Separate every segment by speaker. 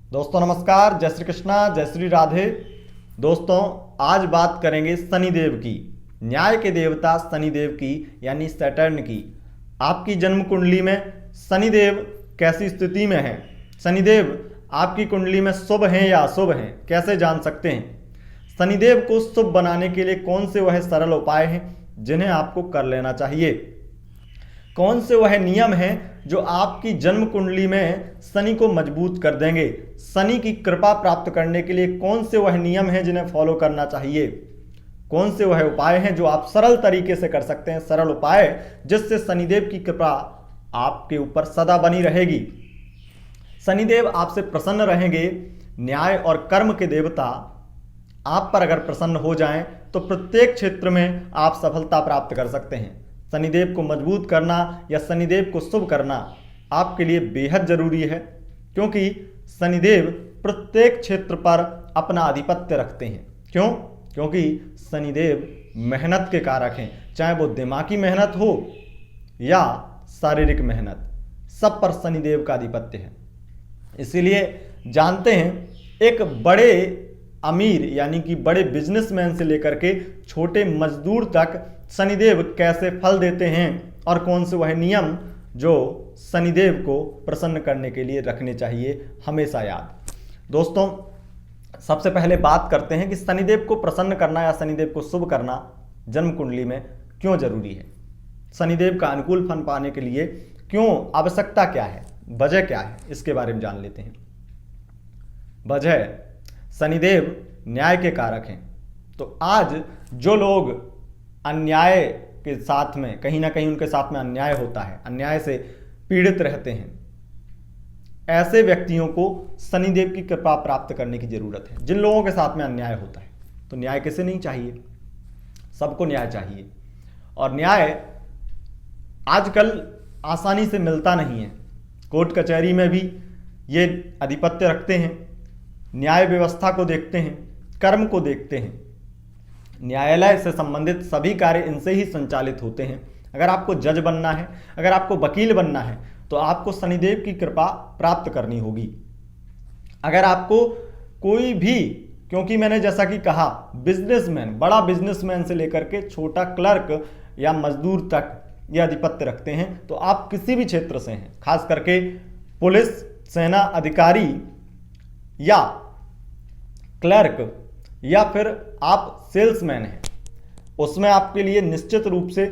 Speaker 1: दोस्तों नमस्कार, जय श्री कृष्णा, जय श्री राधे। दोस्तों आज बात करेंगे शनिदेव की, न्याय के देवता शनिदेव की, यानी सैटर्न की। आपकी जन्म कुंडली में शनिदेव कैसी स्थिति में है, शनिदेव आपकी कुंडली में शुभ हैं या अशुभ हैं, कैसे जान सकते हैं? शनिदेव को शुभ बनाने के लिए कौन से वह सरल उपाय हैं जिन्हें आपको कर लेना चाहिए? कौन से वह नियम हैं जो आपकी जन्म कुंडली में शनि को मजबूत कर देंगे? शनि की कृपा प्राप्त करने के लिए कौन से वह नियम हैं जिन्हें फॉलो करना चाहिए? कौन से वह उपाय हैं जो आप सरल तरीके से कर सकते हैं, सरल उपाय जिससे शनिदेव की कृपा आपके ऊपर सदा बनी रहेगी। शनिदेव आपसे प्रसन्न रहेंगे। न्याय और कर्म के देवता आप पर अगर प्रसन्न हो जाएं तो प्रत्येक क्षेत्र में आप सफलता प्राप्त कर सकते हैं। शनिदेव को मजबूत करना या शनिदेव को शुभ करना आपके लिए बेहद जरूरी है, क्योंकि शनिदेव प्रत्येक क्षेत्र पर अपना आधिपत्य रखते हैं। क्यों? क्योंकि शनिदेव मेहनत के कारक हैं। चाहे वो दिमागी मेहनत हो या शारीरिक मेहनत, सब पर शनिदेव का आधिपत्य है। इसीलिए जानते हैं, एक बड़े अमीर यानी कि बड़े बिजनेसमैन से लेकर के छोटे मजदूर तक शनिदेव कैसे फल देते हैं और कौन से वह नियम जो शनिदेव को प्रसन्न करने के लिए रखने चाहिए, हमेशा याद। दोस्तों सबसे पहले बात करते हैं कि शनिदेव को प्रसन्न करना या शनिदेव को शुभ करना जन्म कुंडली में क्यों जरूरी है। शनिदेव का अनुकूल फल पाने के लिए क्यों आवश्यकता क्या है, वजह क्या है, इसके बारे में जान लेते हैं। वजह, शनिदेव न्याय के कारक हैं। तो आज जो लोग अन्याय के साथ में, कहीं ना कहीं उनके साथ में अन्याय होता है, अन्याय से पीड़ित रहते हैं, ऐसे व्यक्तियों को शनिदेव की कृपा प्राप्त करने की जरूरत है। जिन लोगों के साथ में अन्याय होता है, तो न्याय किसे नहीं चाहिए, सबको न्याय चाहिए। और न्याय आजकल आसानी से मिलता नहीं है। कोर्ट कचहरी में भी ये आधिपत्य रखते हैं, न्याय व्यवस्था को देखते हैं, कर्म को देखते हैं। न्यायालय से संबंधित सभी कार्य इनसे ही संचालित होते हैं। अगर आपको जज बनना है, अगर आपको वकील बनना है, तो आपको शनिदेव की कृपा प्राप्त करनी होगी। अगर आपको कोई भी, क्योंकि मैंने जैसा कि कहा, बिजनेसमैन, बड़ा बिजनेसमैन से लेकर के छोटा क्लर्क या मजदूर तक ये आधिपत्य रखते हैं, तो आप किसी भी क्षेत्र से हैं, खास करके पुलिस, सेना अधिकारी या क्लर्क, या फिर आप सेल्समैन हैं, उसमें आपके लिए निश्चित रूप से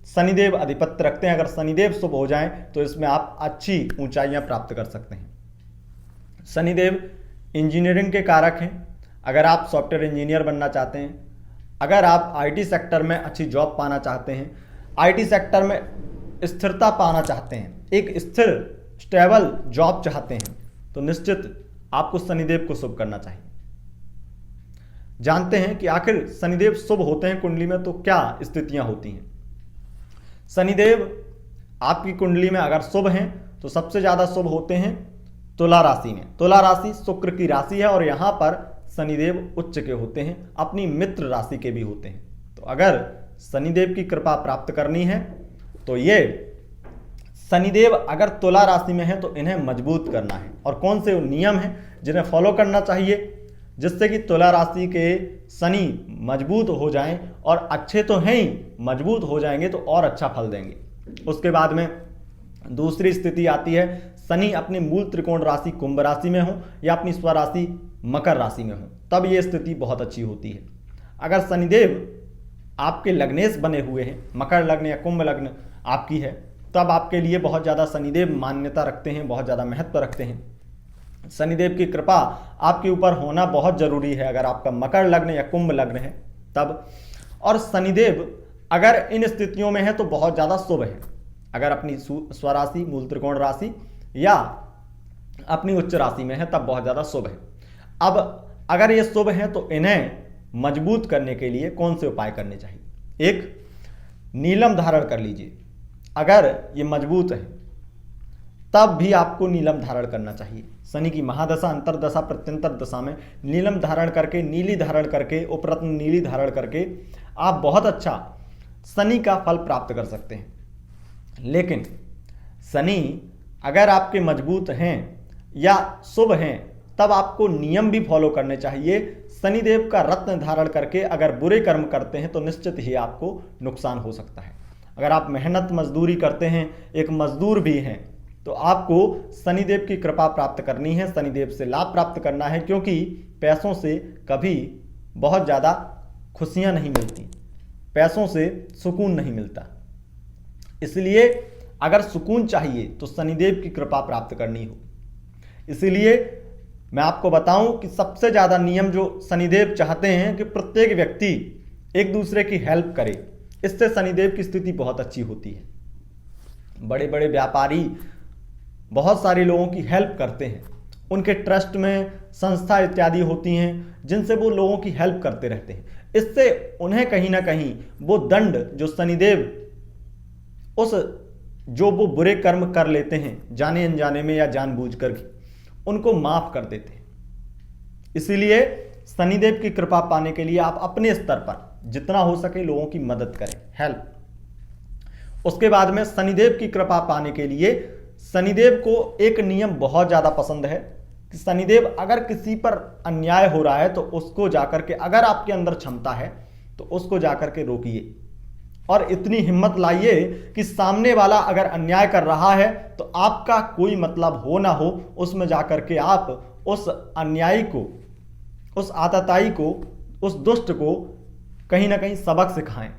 Speaker 1: शनिदेव आधिपत्य रखते हैं। अगर शनिदेव शुभ हो जाएं तो इसमें आप अच्छी ऊंचाइयां प्राप्त कर सकते हैं। शनिदेव इंजीनियरिंग के कारक हैं। अगर आप सॉफ्टवेयर इंजीनियर बनना चाहते हैं, अगर आप आईटी सेक्टर में अच्छी जॉब पाना चाहते हैं, आईटी सेक्टर में स्थिरता पाना चाहते हैं, एक स्थिर स्टेबल जॉब चाहते हैं, तो निश्चित आपको शनिदेव को शुभ करना चाहिए। जानते हैं कि आखिर शनिदेव शुभ होते हैं कुंडली में तो क्या स्थितियां होती हैं। शनिदेव आपकी कुंडली में अगर शुभ हैं तो सबसे ज्यादा शुभ होते हैं तुला राशि में। तुला राशि शुक्र की राशि है और यहां पर शनिदेव उच्च के होते हैं, अपनी मित्र राशि के भी होते हैं। तो अगर शनिदेव की कृपा प्राप्त करनी है तो ये शनिदेव अगर तुला राशि में है तो इन्हें मजबूत करना है। और कौन से नियम हैं जिन्हें फॉलो करना चाहिए जिससे कि तुला राशि के शनि मजबूत हो जाएं, और अच्छे तो हैं ही, मजबूत हो जाएंगे तो और अच्छा फल देंगे। उसके बाद में दूसरी स्थिति आती है, शनि अपनी मूल त्रिकोण राशि कुंभ राशि में हो या अपनी स्वराशि मकर राशि में हो, तब ये स्थिति बहुत अच्छी होती है। अगर शनिदेव आपके लग्नेश बने हुए हैं, मकर लग्न या कुंभ लग्न आपकी है, तब आपके लिए बहुत ज़्यादा शनिदेव मान्यता रखते हैं, बहुत ज़्यादा महत्व रखते हैं। शनिदेव की कृपा आपके ऊपर होना बहुत जरूरी है अगर आपका मकर लग्न या कुंभ लग्न है तब। और शनिदेव अगर इन स्थितियों में है तो बहुत ज़्यादा शुभ है। अगर अपनी स्वराशि, मूल त्रिकोण राशि या अपनी उच्च राशि में है तब बहुत ज़्यादा शुभ है। अब अगर ये शुभ है तो इन्हें मजबूत करने के लिए कौन से उपाय करने चाहिए? एक, नीलम धारण कर लीजिए। अगर ये मजबूत है तब भी आपको नीलम धारण करना चाहिए। शनि की महादशा, अंतरदशा, प्रत्यंतर दशा में नीलम धारण करके, नीली धारण करके, उपरत्न नीली धारण करके आप बहुत अच्छा शनि का फल प्राप्त कर सकते हैं। लेकिन शनि अगर आपके मजबूत हैं या शुभ हैं तब आपको नियम भी फॉलो करने चाहिए। शनिदेव का रत्न धारण करके अगर बुरे कर्म करते हैं तो निश्चित ही आपको नुकसान हो सकता है। अगर आप मेहनत मजदूरी करते हैं, एक मजदूर भी हैं, तो आपको शनिदेव की कृपा प्राप्त करनी है, शनिदेव से लाभ प्राप्त करना है, क्योंकि पैसों से कभी बहुत ज़्यादा खुशियां नहीं मिलती, पैसों से सुकून नहीं मिलता। इसलिए अगर सुकून चाहिए तो शनिदेव की कृपा प्राप्त करनी हो। इसीलिए मैं आपको बताऊं कि सबसे ज़्यादा नियम जो शनिदेव चाहते हैं कि प्रत्येक व्यक्ति एक दूसरे की हेल्प करे, इससे शनिदेव की स्थिति बहुत अच्छी होती है। बड़े बड़े व्यापारी बहुत सारे लोगों की हेल्प करते हैं, उनके ट्रस्ट में संस्था इत्यादि होती हैं जिनसे वो लोगों की हेल्प करते रहते हैं। इससे उन्हें कहीं ना कहीं वो दंड जो शनिदेव उस जो वो बुरे कर्म कर लेते हैं जाने अनजाने में या जानबूझकर के, उनको माफ कर देते हैं। इसीलिए शनिदेव की कृपा पाने के लिए आप अपने स्तर पर जितना हो सके लोगों की मदद करें, हेल्प। उसके बाद में शनिदेव की कृपा पाने के लिए शनिदेव को एक नियम बहुत ज्यादा पसंद है कि शनिदेव अगर किसी पर अन्याय हो रहा है तो उसको जाकर के, अगर आपके अंदर क्षमता है तो उसको जाकर के रोकिए, और इतनी हिम्मत लाइए कि सामने वाला अगर अन्याय कर रहा है तो आपका कोई मतलब हो ना हो, उसमें जाकर के आप उस अन्यायी को, उस आतताई को, उस दुष्ट को कहीं ना कहीं सबक सिखाएं।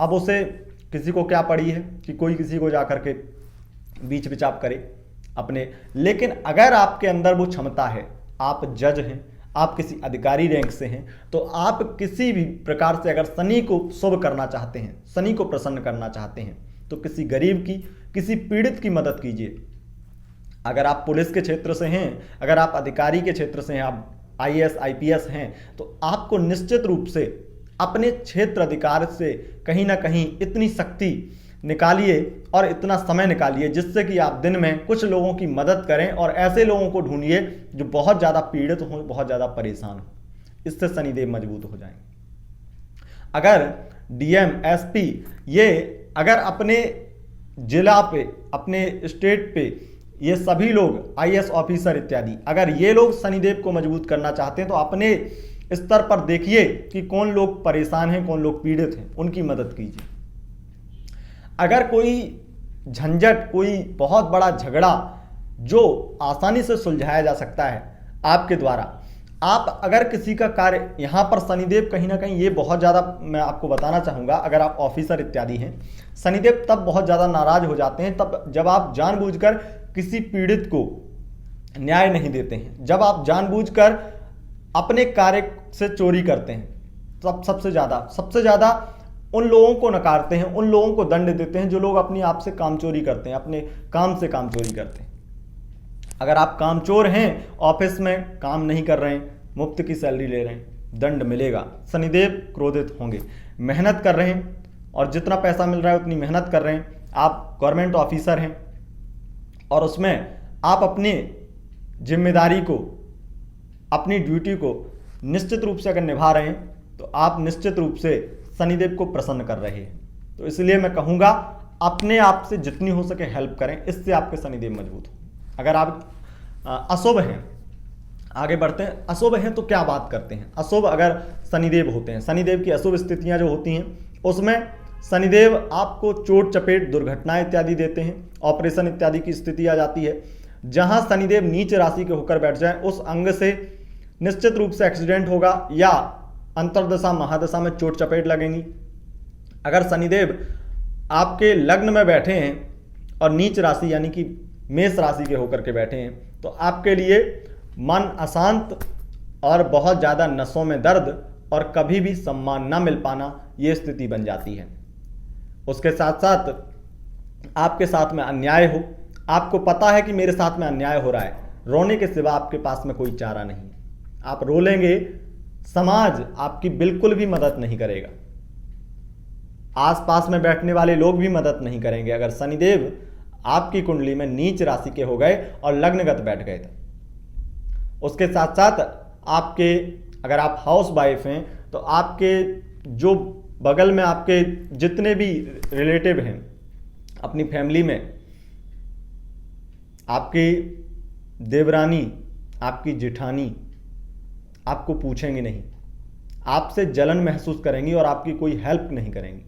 Speaker 1: अब उसे किसी को क्या पड़ी है कि कोई किसी को जाकर के बीच बिचाप करे अपने, लेकिन अगर आपके अंदर वो क्षमता है, आप जज हैं, आप किसी अधिकारी रैंक से हैं, तो आप किसी भी प्रकार से अगर शनि को शुभ करना चाहते हैं, शनि को प्रसन्न करना चाहते हैं, तो किसी गरीब की, किसी पीड़ित की मदद कीजिए। अगर आप पुलिस के क्षेत्र से हैं, अगर आप अधिकारी के क्षेत्र से हैं, आप IAS IPS हैं, तो आपको निश्चित रूप से अपने क्षेत्र अधिकार से कहीं ना कहीं इतनी शक्ति निकालिए और इतना समय निकालिए जिससे कि आप दिन में कुछ लोगों की मदद करें, और ऐसे लोगों को ढूंढिए जो बहुत ज़्यादा पीड़ित हों, बहुत ज़्यादा परेशान हों। इससे शनिदेव मजबूत हो जाएंगे। अगर DM SP ये अगर अपने जिला पे, अपने स्टेट पे, ये सभी लोग IAS ऑफिसर इत्यादि, अगर ये लोग शनिदेव को मजबूत करना चाहते हैं तो अपने स्तर पर देखिए कि कौन लोग परेशान हैं, कौन लोग पीड़ित हैं, उनकी मदद कीजिए। अगर कोई झंझट, कोई बहुत बड़ा झगड़ा जो आसानी से सुलझाया जा सकता है आपके द्वारा, आप अगर किसी का कार्य, यहाँ पर शनिदेव कहीं ना कहीं ये बहुत ज़्यादा, मैं आपको बताना चाहूँगा, अगर आप ऑफिसर इत्यादि हैं, शनिदेव तब बहुत ज़्यादा नाराज हो जाते हैं तब जब आप जानबूझकर किसी पीड़ित को न्याय नहीं देते हैं, जब आप जानबूझकर अपने कार्य से चोरी करते हैं, तब सबसे ज़्यादा उन लोगों को नकारते हैं, उन लोगों को दंड देते हैं जो लोग अपने आप से काम चोरी करते हैं, अपने काम से काम चोरी करते हैं। अगर आप काम चोर हैं, ऑफिस में काम नहीं कर रहे हैं, मुफ्त की सैलरी ले रहे हैं, दंड मिलेगा, शनिदेव क्रोधित होंगे। मेहनत कर रहे हैं और जितना पैसा मिल रहा है उतनी मेहनत कर रहे हैं, आप गवर्नमेंट ऑफिसर हैं और उसमें आप अपनी जिम्मेदारी को, अपनी ड्यूटी को निश्चित रूप से अगर निभा रहे हैं तो आप निश्चित रूप से शनिदेव को प्रसन्न कर रहे हैं। तो इसलिए मैं कहूँगा अपने आप से जितनी हो सके हेल्प करें, इससे आपके शनिदेव मजबूत हो। अगर आप अशुभ हैं, आगे बढ़ते हैं, अशुभ हैं तो क्या बात करते हैं। अशुभ अगर शनिदेव होते हैं, शनिदेव की अशुभ स्थितियां जो होती हैं उसमें शनिदेव आपको चोट चपेट, दुर्घटनाएं इत्यादि देते हैं, ऑपरेशन इत्यादि की स्थिति आ जाती है। जहां शनिदेव नीच राशि के होकर बैठ जाए उस अंग से निश्चित रूप से एक्सीडेंट होगा या अंतर्दशा महादशा में चोट चपेट लगेंगी। अगर शनिदेव आपके लग्न में बैठे हैं और नीच राशि यानी कि मेष राशि के होकर के बैठे हैं तो आपके लिए मन अशांत और बहुत ज़्यादा नसों में दर्द और कभी भी सम्मान न मिल पाना, ये स्थिति बन जाती है। उसके साथ साथ आपके साथ में अन्याय हो, आपको पता है कि मेरे साथ में अन्याय हो रहा है, रोने के सिवा आपके पास में कोई चारा नहीं, आप रो लेंगे, समाज आपकी बिल्कुल भी मदद नहीं करेगा, आसपास में बैठने वाले लोग भी मदद नहीं करेंगे अगर शनिदेव आपकी कुंडली में नीच राशि के हो गए और लग्नगत बैठ गए थे। उसके साथ साथ आपके, अगर आप हाउस वाइफ हैं तो आपके जो बगल में आपके जितने भी रिलेटिव हैं अपनी फैमिली में, आपकी देवरानी, आपकी जेठानी आपको पूछेंगी नहीं, आपसे जलन महसूस करेंगी और आपकी कोई हेल्प नहीं करेंगी।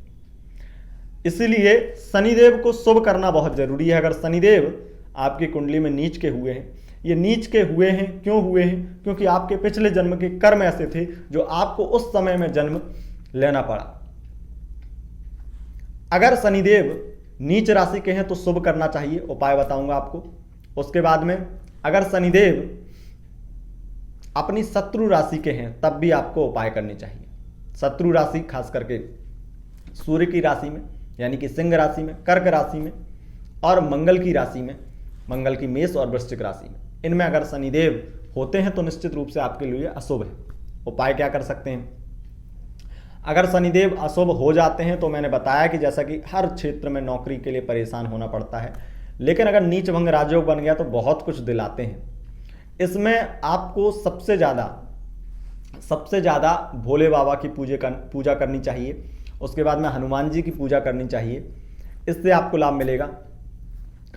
Speaker 1: इसलिए शनिदेव को शुभ करना बहुत जरूरी है। अगर शनिदेव आपकी कुंडली में नीच के हुए हैं, ये नीच के हुए हैं क्यों हुए हैं? क्योंकि आपके पिछले जन्म के कर्म ऐसे थे जो आपको उस समय में जन्म लेना पड़ा। अगर शनिदेव नीच राशि के हैं तो शुभ करना चाहिए, उपाय बताऊंगा आपको। उसके बाद में अगर शनिदेव अपनी शत्रु राशि के हैं तब भी आपको उपाय करनी चाहिए। शत्रु राशि खास करके सूर्य की राशि में यानी कि सिंह राशि में, कर्क राशि में और मंगल की राशि में, मंगल की मेष और वृश्चिक राशि में, इनमें अगर शनिदेव होते हैं तो निश्चित रूप से आपके लिए अशुभ है। उपाय क्या कर सकते हैं? अगर शनिदेव अशुभ हो जाते हैं तो मैंने बताया कि जैसा कि हर क्षेत्र में नौकरी के लिए परेशान होना पड़ता है, लेकिन अगर नीच भंग राजयोग बन गया तो बहुत कुछ दिलाते हैं। इसमें आपको सबसे ज़्यादा भोले बाबा की पूजा करनी चाहिए। उसके बाद में हनुमान जी की पूजा करनी चाहिए। इससे आपको लाभ मिलेगा,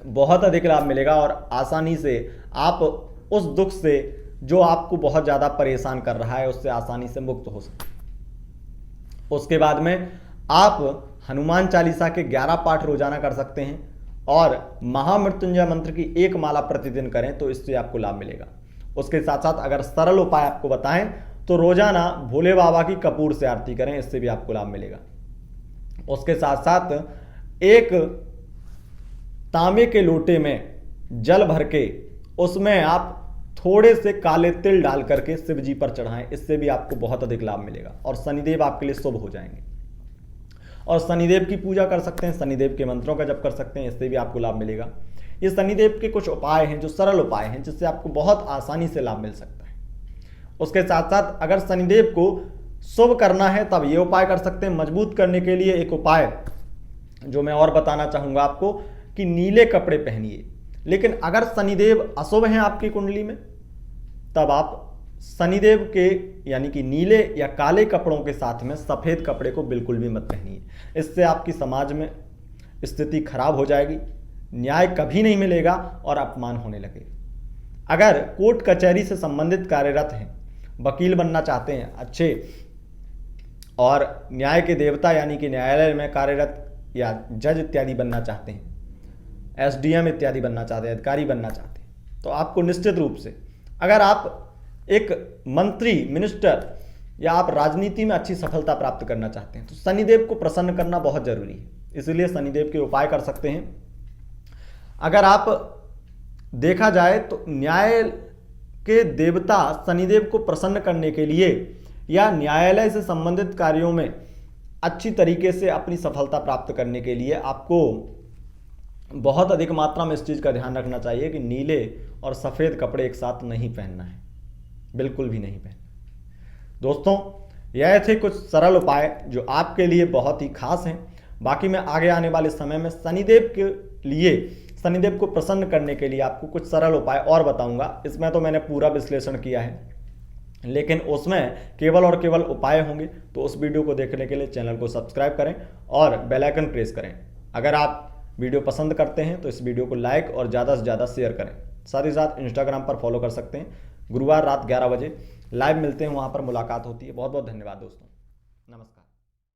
Speaker 1: बहुत अधिक लाभ मिलेगा और आसानी से आप उस दुख से जो आपको बहुत ज़्यादा परेशान कर रहा है उससे आसानी से मुक्त हो सकते। उसके बाद में आप हनुमान चालीसा के 11 पाठ रोजाना कर सकते हैं और महामृत्युंजय मंत्र की 1 माला प्रतिदिन करें तो इससे आपको लाभ मिलेगा। उसके साथ साथ अगर सरल उपाय आपको बताएं तो रोजाना भोले बाबा की कपूर से आरती करें, इससे भी आपको लाभ मिलेगा। उसके साथ साथ एक तांबे के लोटे में जल भर के उसमें आप थोड़े से काले तिल डाल करके शिव जी पर चढ़ाएं, इससे भी आपको बहुत अधिक लाभ मिलेगा और शनिदेव आपके लिए शुभ हो जाएंगे। और शनिदेव की पूजा कर सकते हैं, शनिदेव के मंत्रों का जप कर सकते हैं, इससे भी आपको लाभ मिलेगा। ये शनिदेव के कुछ उपाय हैं जो सरल उपाय हैं जिससे आपको बहुत आसानी से लाभ मिल सकता है। उसके साथ साथ अगर शनिदेव को शुभ करना है तब ये उपाय कर सकते हैं। मजबूत करने के लिए एक उपाय जो मैं और बताना चाहूंगा आपको कि नीले कपड़े पहनिए। लेकिन अगर शनिदेव अशुभ हैं आपकी कुंडली में तब आप शनिदेव के यानी कि नीले या काले कपड़ों के साथ में सफ़ेद कपड़े को बिल्कुल भी मत पहनिए। इससे आपकी समाज में स्थिति खराब हो जाएगी, न्याय कभी नहीं मिलेगा और अपमान होने लगेगा। अगर कोर्ट कचहरी से संबंधित कार्यरत हैं, वकील बनना चाहते हैं अच्छे और न्याय के देवता यानी कि न्यायालय में कार्यरत या जज इत्यादि बनना चाहते हैं, एसडीएम इत्यादि बनना चाहते हैं, अधिकारी बनना चाहते हैं, तो आपको निश्चित रूप से अगर आप एक मंत्री मिनिस्टर या आप राजनीति में अच्छी सफलता प्राप्त करना चाहते हैं तो शनिदेव को प्रसन्न करना बहुत जरूरी है। इसलिए शनिदेव के उपाय कर सकते हैं। अगर आप देखा जाए तो न्याय के देवता शनिदेव को प्रसन्न करने के लिए या न्यायालय से संबंधित कार्यों में अच्छी तरीके से अपनी सफलता प्राप्त करने के लिए आपको बहुत अधिक मात्रा में इस चीज़ का ध्यान रखना चाहिए कि नीले और सफ़ेद कपड़े एक साथ नहीं पहनना है, बिल्कुल भी नहीं पहनना। दोस्तों, यह थे कुछ सरल उपाय जो आपके लिए बहुत ही खास हैं। बाकी मैं आगे आने वाले समय में शनिदेव के लिए, शनिदेव को प्रसन्न करने के लिए आपको कुछ सरल उपाय और बताऊंगा। इसमें तो मैंने पूरा विश्लेषण किया है, लेकिन उसमें केवल और केवल उपाय होंगे। तो उस वीडियो को देखने के लिए चैनल को सब्सक्राइब करें और बेल आइकन प्रेस करें। अगर आप वीडियो पसंद करते हैं तो इस वीडियो को लाइक और ज़्यादा से ज़्यादा शेयर करें। साथ ही साथ इंस्टाग्राम पर फॉलो कर सकते हैं। गुरुवार रात 11 बजे लाइव मिलते हैं, वहाँ पर मुलाकात होती है। बहुत बहुत धन्यवाद दोस्तों, नमस्कार।